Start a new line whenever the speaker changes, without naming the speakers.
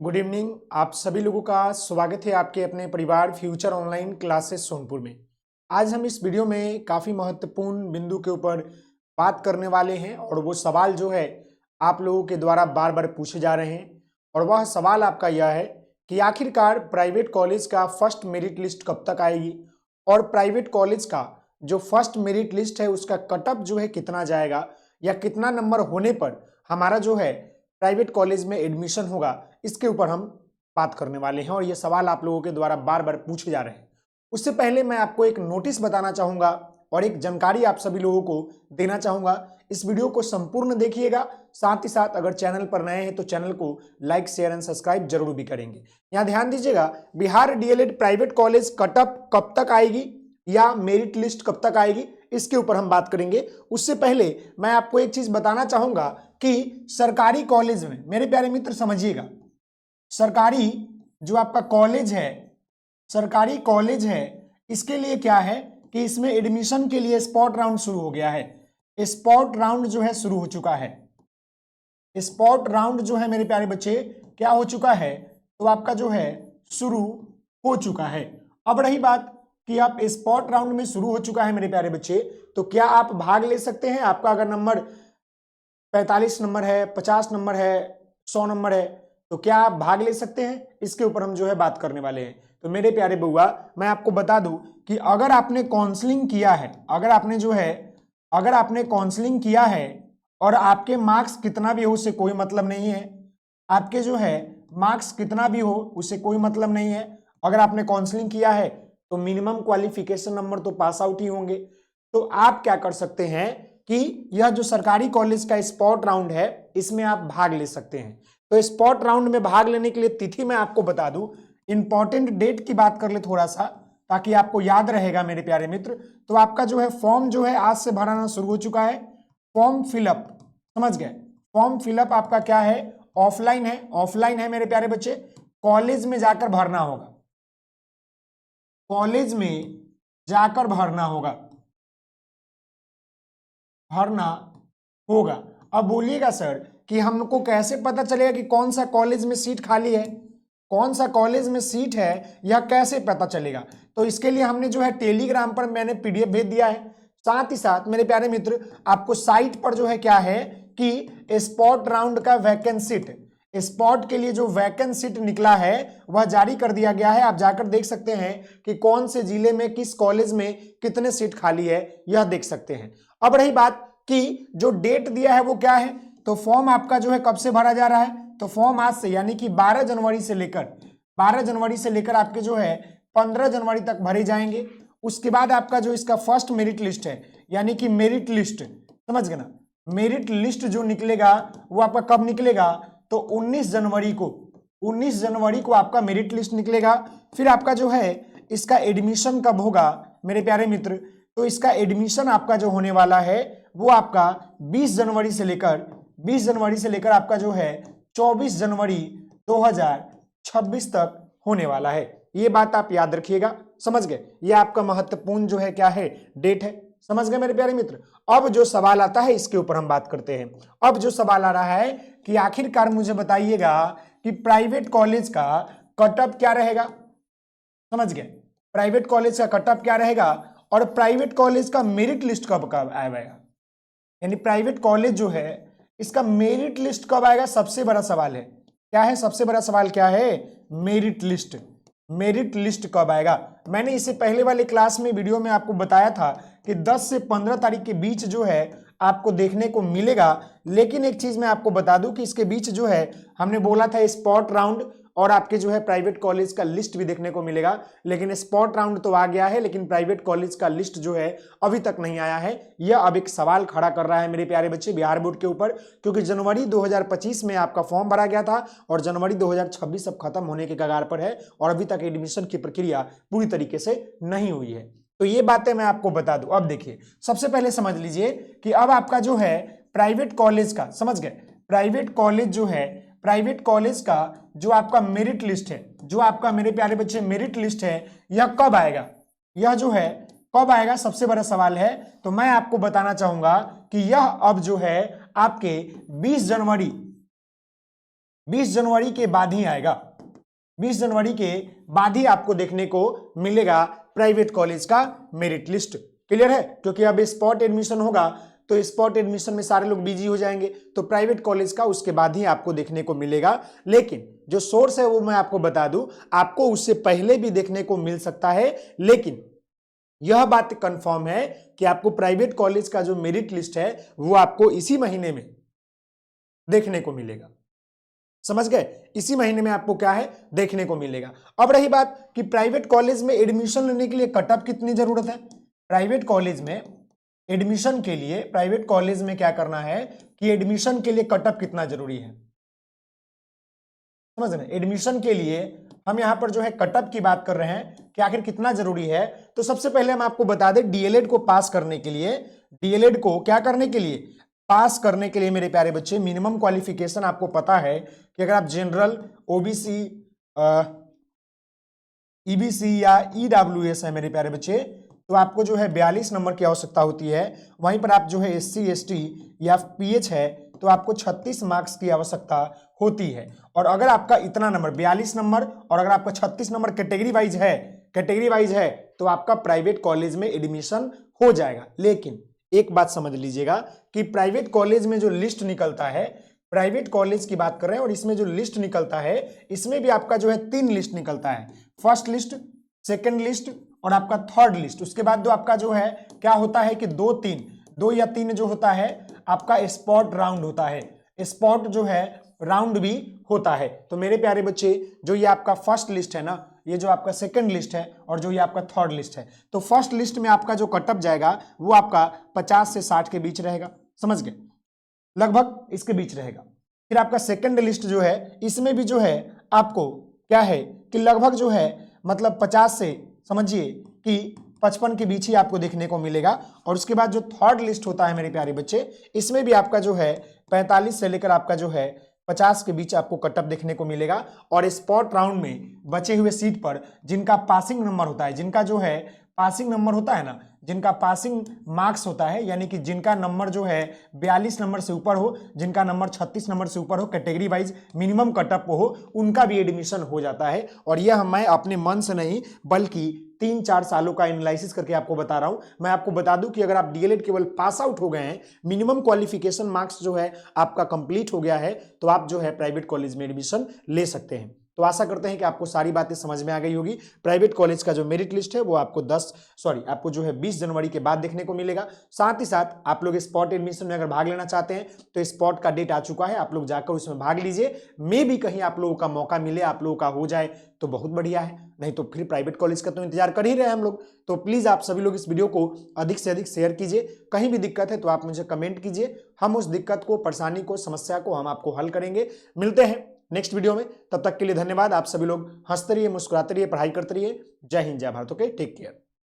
Good evening. आप सभी लोगों का स्वागत है आपके अपने परिवार फ्यूचर ऑनलाइन क्लासेस सोनपुर में। आज हम इस वीडियो में काफ़ी महत्वपूर्ण बिंदु के ऊपर बात करने वाले हैं और वो सवाल जो है आप लोगों के द्वारा बार बार पूछे जा रहे हैं और वह सवाल आपका यह है कि आखिरकार प्राइवेट कॉलेज का फर्स्ट मेरिट लिस्ट कब तक आएगी और प्राइवेट कॉलेज का जो फर्स्ट मेरिट लिस्ट है उसका कटअप जो है कितना जाएगा या कितना नंबर होने पर हमारा जो है प्राइवेट कॉलेज में एडमिशन होगा, इसके ऊपर हम बात करने वाले हैं और ये सवाल आप लोगों के द्वारा बार बार पूछे जा रहे हैं। उससे पहले मैं आपको एक नोटिस बताना चाहूंगा और एक जानकारी आप सभी लोगों को देना चाहूंगा। इस वीडियो को संपूर्ण देखिएगा, साथ ही साथ अगर चैनल पर नए हैं तो चैनल को लाइक शेयर एंड सब्सक्राइब जरूर भी करेंगे। यहाँ ध्यान दीजिएगा, Bihar DElEd private college cutoff कब तक आएगी या मेरिट लिस्ट कब तक आएगी, इसके ऊपर हम बात करेंगे। उससे पहले मैं आपको एक चीज बताना चाहूंगा कि सरकारी कॉलेज में मेरे प्यारे मित्र समझिएगा, सरकारी जो आपका कॉलेज है, सरकारी कॉलेज है, इसके लिए क्या है कि इसमें एडमिशन के लिए स्पॉट राउंड शुरू हो गया है। स्पॉट राउंड जो है शुरू हो चुका है। स्पॉट राउंड जो है मेरे प्यारे बच्चे क्या हो चुका है, तो आपका जो है शुरू हो चुका है। अब रही बात कि आप स्पॉट राउंड में शुरू हो चुका है मेरे प्यारे बच्चे, तो क्या आप भाग ले सकते हैं? आपका अगर नंबर 45 नंबर है, 50 नंबर है, 100 नंबर है, तो क्या आप भाग ले सकते हैं? इसके ऊपर हम जो है बात करने वाले हैं। तो मेरे प्यारे बउआ, मैं आपको बता दूं कि अगर आपने काउंसलिंग किया है, अगर आपने काउंसलिंग किया है और आपके मार्क्स कितना भी हो उससे कोई मतलब नहीं है, आपके जो है मार्क्स कितना भी हो उससे कोई मतलब नहीं है। अगर आपने काउंसलिंग किया है तो मिनिमम क्वालिफिकेशन नंबर तो पास आउट ही होंगे। तो आप क्या कर सकते हैं कि यह जो सरकारी कॉलेज का स्पॉट राउंड है इसमें आप भाग ले सकते हैं। तो स्पॉट राउंड में भाग लेने के लिए तिथि मैं आपको बता दूं, इंपॉर्टेंट डेट की बात कर ले थोड़ा सा ताकि आपको याद रहेगा मेरे प्यारे मित्र। तो आपका जो है फॉर्म जो है आज से भराना शुरू हो चुका है। फॉर्म फिलअप, समझ गए? फॉर्म फिलअप आपका क्या है, ऑफलाइन है। ऑफलाइन है मेरे प्यारे बच्चे, कॉलेज में जाकर भरना होगा, कॉलेज में जाकर भरना होगा। अब बोलिएगा सर कि हमको कैसे पता चलेगा कि कौन सा कॉलेज में सीट खाली है, कौन सा कॉलेज में सीट है, यह कैसे पता चलेगा? तो इसके लिए हमने जो है टेलीग्राम पर मैंने पीडीएफ भेज दिया है। साथ ही साथ मेरे प्यारे मित्र आपको साइट पर जो है क्या है कि स्पॉट राउंड का वैकेंसी, स्पॉट के लिए जो वैकेंसी निकला है वह जारी कर दिया गया है। आप जाकर देख सकते हैं कि कौन से जिले में किस कॉलेज में कितने सीट खाली है, यह देख सकते हैं। अब रही बात कि जो डेट दिया है वो क्या है, तो फॉर्म आपका जो है कब से भरा जा रहा है, तो फॉर्म आज से यानी कि 12 जनवरी से लेकर आपके जो है 15 जनवरी तक भरे जाएंगे। उसके बाद आपका जो इसका फर्स्ट मेरिट लिस्ट है यानी कि मेरिट लिस्ट, समझ गए ना, मेरिट लिस्ट जो निकलेगा वो आपका कब निकलेगा, तो 19 जनवरी को आपका मेरिट लिस्ट निकलेगा। फिर आपका जो है इसका एडमिशन कब होगा मेरे प्यारे मित्र, तो इसका एडमिशन आपका जो होने वाला है वो आपका 20 जनवरी से लेकर आपका जो है 24 जनवरी 2026 तक होने वाला है। ये बात आप याद रखिएगा, समझ गए? ये आपका महत्वपूर्ण जो है क्या है, डेट है। समझ गए मेरे प्यारे मित्र? अब जो सवाल आता है इसके ऊपर हम बात करते हैं। अब जो सवाल आ रहा है कि आखिरकार मुझे बताइएगा कि प्राइवेट कॉलेज का कटअप क्या रहेगा। समझ गए? प्राइवेट कॉलेज का कटअप क्या रहेगा और प्राइवेट कॉलेज का मेरिट लिस्ट कब आएगा, यानी प्राइवेट कॉलेज जो है इसका मेरिट लिस्ट कब आएगा, सबसे बड़ा सवाल है। क्या है सबसे बड़ा सवाल, क्या है? Merit list. मेरिट लिस्ट कब आएगा? मैंने इससे पहले वाले क्लास में वीडियो में आपको बताया था कि 10 से 15 तारीख के बीच जो है आपको देखने को मिलेगा। लेकिन एक चीज मैं आपको बता दूं कि इसके बीच जो है हमने बोला था स्पॉट राउंड और आपके जो है प्राइवेट कॉलेज का लिस्ट भी देखने को मिलेगा। लेकिन स्पॉट राउंड तो आ गया है, लेकिन प्राइवेट कॉलेज का लिस्ट जो है अभी तक नहीं आया है। यह अब एक सवाल खड़ा कर रहा है मेरे प्यारे बच्चे बिहार बोर्ड के ऊपर, क्योंकि जनवरी 2025 में आपका फॉर्म भरा गया था और जनवरी 2026 अब खत्म होने के कगार पर है और अभी तक एडमिशन की प्रक्रिया पूरी तरीके से नहीं हुई है। तो ये बातें मैं आपको बता दूं। अब देखिए, सबसे पहले समझ लीजिए कि अब आपका जो है प्राइवेट कॉलेज का, समझ गए, प्राइवेट कॉलेज जो है, प्राइवेट कॉलेज का जो आपका मेरिट लिस्ट है, जो आपका मेरे प्यारे बच्चे मेरिट लिस्ट है, यह कब आएगा, यह जो है कब आएगा, सबसे बड़ा सवाल है। तो मैं आपको बताना चाहूंगा कि यह अब जो है आपके 20 20 जनवरी के बाद ही आएगा। 20 जनवरी के बाद ही आपको देखने को मिलेगा प्राइवेट कॉलेज का मेरिट लिस्ट। क्लियर है? क्योंकि अब स्पॉट एडमिशन होगा तो स्पॉट एडमिशन में सारे लोग बिजी हो जाएंगे, तो प्राइवेट कॉलेज का उसके बाद ही आपको देखने को मिलेगा। लेकिन जो सोर्स है वो मैं आपको बता दूं, आपको उससे पहले भी देखने को मिल सकता है, लेकिन यह बात कंफर्म है कि आपको प्राइवेट कॉलेज का जो मेरिट लिस्ट है वो आपको इसी महीने में देखने को मिलेगा। समझ गए? इसी महीने में आपको क्या है देखने को मिलेगा। अब रही बात कि प्राइवेट कॉलेज में एडमिशन लेने के लिए कट ऑफ कितनी जरूरत है। प्राइवेट कॉलेज में एडमिशन के लिए, प्राइवेट कॉलेज में क्या करना है कि एडमिशन के लिए कट ऑफ कितना जरूरी है, समझ रहे? एडमिशन के लिए हम यहां पर जो है कट ऑफ की बात कर रहे हैं कि आखिर कितना जरूरी है। तो सबसे पहले हम आपको बता दें, डीएलएड को पास करने के लिए, डीएलएड को क्या करने के लिए, पास करने के लिए मेरे प्यारे बच्चे, मिनिमम क्वालिफिकेशन आपको पता है कि अगर आप जनरल, ओबीसी, ईबीसी या ईडब्ल्यूएस है मेरे प्यारे बच्चे, तो आपको जो है 42 नंबर की आवश्यकता होती है। वहीं पर आप जो है एससी, एसटी या पीएच है तो आपको 36 मार्क्स की आवश्यकता होती है। और अगर आपका इतना नंबर 42 नंबर और अगर आपका 36 नंबर कैटेगरी वाइज है तो आपका प्राइवेट कॉलेज में एडमिशन हो जाएगा। लेकिन एक बात समझ लीजिएगा कि प्राइवेट कॉलेज में जो लिस्ट निकलता है, प्राइवेट कॉलेज की बात कर रहे हैं, और इसमें जो लिस्ट निकलता है इसमें भी आपका जो है 3 लिस्ट निकलता है, फर्स्ट लिस्ट, सेकंड लिस्ट और आपका थर्ड लिस्ट। उसके बाद जो आपका जो है क्या होता है कि 2 या 3 जो होता है आपका स्पॉट राउंड होता है, स्पॉट जो है राउंड भी होता है। तो मेरे प्यारे बच्चे, जो ये आपका फर्स्ट लिस्ट है ना, ये जो आपका सेकंड लिस्ट है और जो ये आपका थर्ड लिस्ट है, तो फर्स्ट लिस्ट में आपका जो कट ऑफ जाएगा वो आपका 50 से 60 के बीच रहेगा। समझ गए? लगभग इसके बीच रहेगा। फिर आपका सेकंड लिस्ट जो है इसमें भी जो है आपको क्या है कि लगभग जो है मतलब 50 से समझिए कि 55 के बीच ही आपको देखने को मिलेगा। और उसके बाद जो थर्ड लिस्ट होता है मेरे प्यारे बच्चे, इसमें भी आपका जो है 45 से लेकर आपका जो है 50 के बीच आपको कट ऑफ देखने को मिलेगा। और स्पॉट राउंड में बचे हुए सीट पर जिनका पासिंग नंबर होता है, जिनका जो है पासिंग नंबर होता है ना, जिनका पासिंग मार्क्स होता है, यानी कि जिनका नंबर जो है 42 नंबर से ऊपर हो, जिनका नंबर 36 नंबर से ऊपर हो, कैटेगरी वाइज मिनिमम कटअप हो, उनका भी एडमिशन हो जाता है। और यह मैं अपने मन से नहीं बल्कि 3-4 सालों का एनालिसिस करके आपको बता रहा हूं। मैं आपको बता दूं कि अगर आप डीएलएड केवल पास आउट हो गए हैं, मिनिमम क्वालिफिकेशन मार्क्स जो है आपका कंप्लीट हो गया है, तो आप जो है प्राइवेट कॉलेज में एडमिशन ले सकते हैं। तो आशा करते हैं कि आपको सारी बातें समझ में आ गई होगी। प्राइवेट कॉलेज का जो मेरिट लिस्ट है वो आपको आपको जो है 20 जनवरी के बाद देखने को मिलेगा। साथ ही साथ आप लोग स्पॉट एडमिशन में अगर भाग लेना चाहते हैं तो स्पॉट का डेट आ चुका है, आप लोग जाकर उसमें भाग लीजिए। मे भी कहीं आप लोगों का मौका मिले, आप लोगों का हो जाए तो बहुत बढ़िया है, नहीं तो फिर प्राइवेट कॉलेज का तो इंतजार कर ही रहे हैं हम लोग। तो प्लीज आप सभी लोग इस वीडियो को अधिक से अधिक शेयर कीजिए। कहीं भी दिक्कत है तो आप मुझे कमेंट कीजिए, हम उस दिक्कत को, परेशानी को, समस्या को हम आपको हल करेंगे। मिलते हैं नेक्स्ट वीडियो में, तब तक के लिए धन्यवाद। आप सभी लोग हंसते रहिए, मुस्कुराते रहिए, पढ़ाई करते रहिए। जय हिंद, जय भारत। Okay, take care.